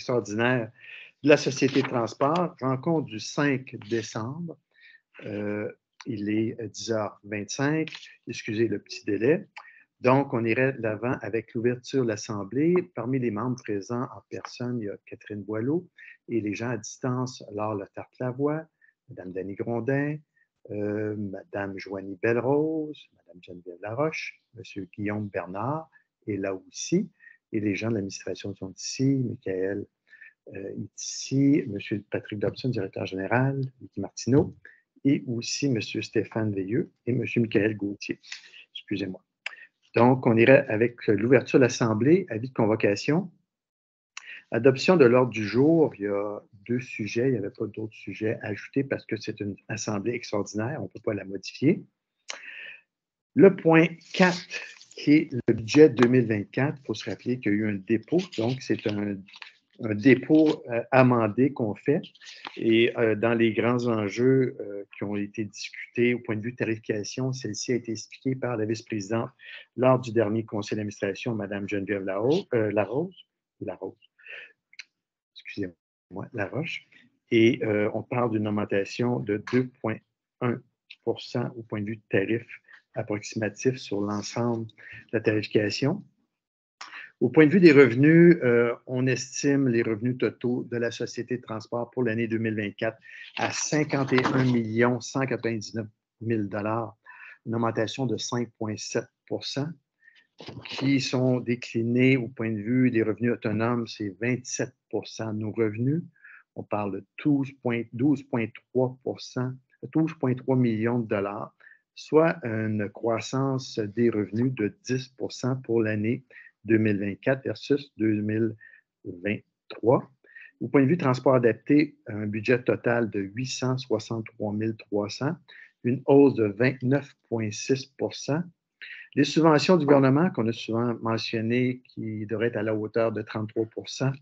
extraordinaire de la Société de transport, rencontre du 5 décembre. Il est 10h25, excusez le petit délai. Donc, on irait de l'avant avec l'ouverture de l'Assemblée. Parmi les membres présents en personne, il y a Catherine Boileau et les gens à distance, Laure Letarte-Lavoie, Mme Dany Grondin, Mme Joanie Belrose, Mme Geneviève Laroche, M. Guillaume Bernard est là aussi, et les gens de l'administration sont ici, Michael est ici, M. Patrick Dobson, directeur général, Vicky Martineau, et aussi M. Stéphane Veilleux et M. Michael Gauthier. Excusez-moi. Donc, on irait avec l'ouverture de l'Assemblée, avis de convocation. Adoption de l'ordre du jour, il y a 2 sujets, il n'y avait pas d'autres sujets à ajouter parce que c'est une assemblée extraordinaire, on ne peut pas la modifier. Le point 4, qui est le budget 2024, il faut se rappeler qu'il y a eu un dépôt, donc c'est un dépôt amendé qu'on fait. Et dans les grands enjeux qui ont été discutés au point de vue de tarification, celle-ci a été expliquée par la vice-présidente lors du dernier conseil d'administration, Mme Geneviève Larose. Excusez-moi, Laroche. Et on parle d'une augmentation de 2,1 % au point de vue de tarif approximatif sur l'ensemble de la tarification. Au point de vue des revenus, on estime les revenus totaux de la Société de transport pour l'année 2024 à 51 199 000 $, une augmentation de 5,7 %, qui sont déclinés au point de vue des revenus autonomes, c'est 27 % de nos revenus. On parle de 12,3 millions de $, soit une croissance des revenus de 10 % pour l'année 2024 versus 2023. Au point de vue transport adapté, un budget total de 863 300, une hausse de 29,6 %. Les subventions du gouvernement, qu'on a souvent mentionnées, qui devraient être à la hauteur de 33 %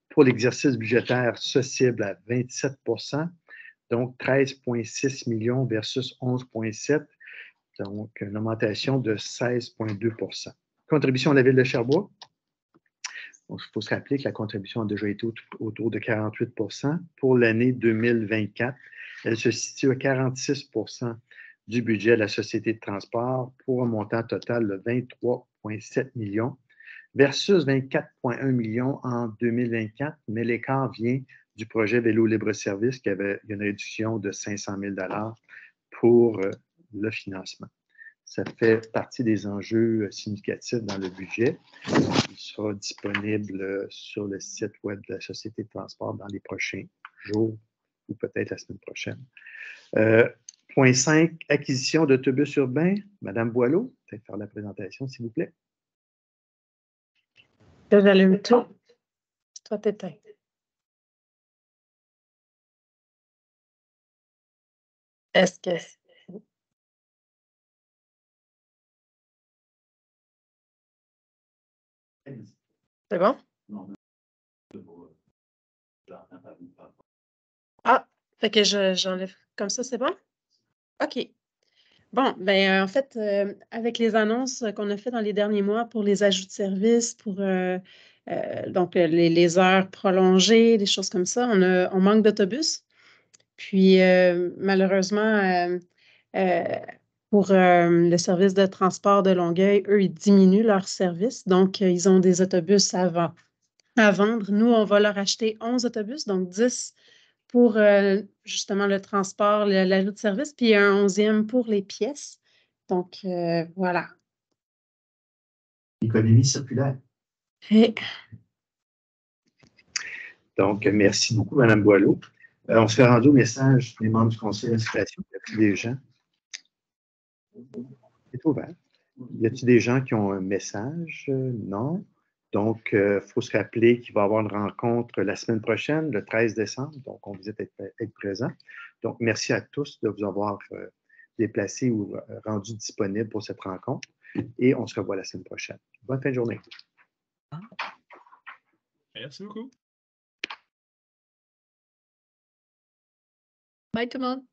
pour l'exercice budgétaire, se cible à 27 %, donc 13,6 millions versus 11,7, donc une augmentation de 16,2 %. Contribution à la Ville de Sherbrooke. Il faut se rappeler que la contribution a déjà été autour de 48 % pour l'année 2024. Elle se situe à 46 % du budget de la Société de transport pour un montant total de 23,7 millions versus 24,1 millions en 2024, mais l'écart vient du projet Vélo libre-service qui avait une réduction de 500 000 $ pour le financement. Ça fait partie des enjeux significatifs dans le budget. Il sera disponible sur le site web de la Société de transport dans les prochains jours ou peut-être la semaine prochaine. Point 5, acquisition d'autobus urbains. Madame Boileau, peut-être faire la présentation, s'il vous plaît. J'allume tout. Toi, t'éteins. Est-ce que... C'est bon? Ah, fait que j'enlève comme ça, c'est bon? OK. Bon, ben en fait, avec les annonces qu'on a fait dans les derniers mois pour les ajouts de services, pour donc les heures prolongées, des choses comme ça, on manque d'autobus. Puis malheureusement, pour le service de transport de Longueuil, eux, ils diminuent leur service. Donc, ils ont des autobus à vendre. Nous, on va leur acheter 11 autobus, donc 10 pour justement le transport, l'ajout de service, puis un 11e pour les pièces. Donc, voilà. Économie circulaire. Et... Donc, merci beaucoup, Mme Boileau. On se fait rendre au message des membres du conseil d'administration. Y a-t-il des gens? C'est ouvert. Y a-t-il des gens qui ont un message? Non. Donc, il faut se rappeler qu'il va y avoir une rencontre la semaine prochaine, le 13 décembre. Donc, on vous être présent. Donc, merci à tous de vous avoir déplacés ou rendus disponibles pour cette rencontre. Et on se revoit la semaine prochaine. Bonne fin de journée. Merci beaucoup. Bye tout le monde.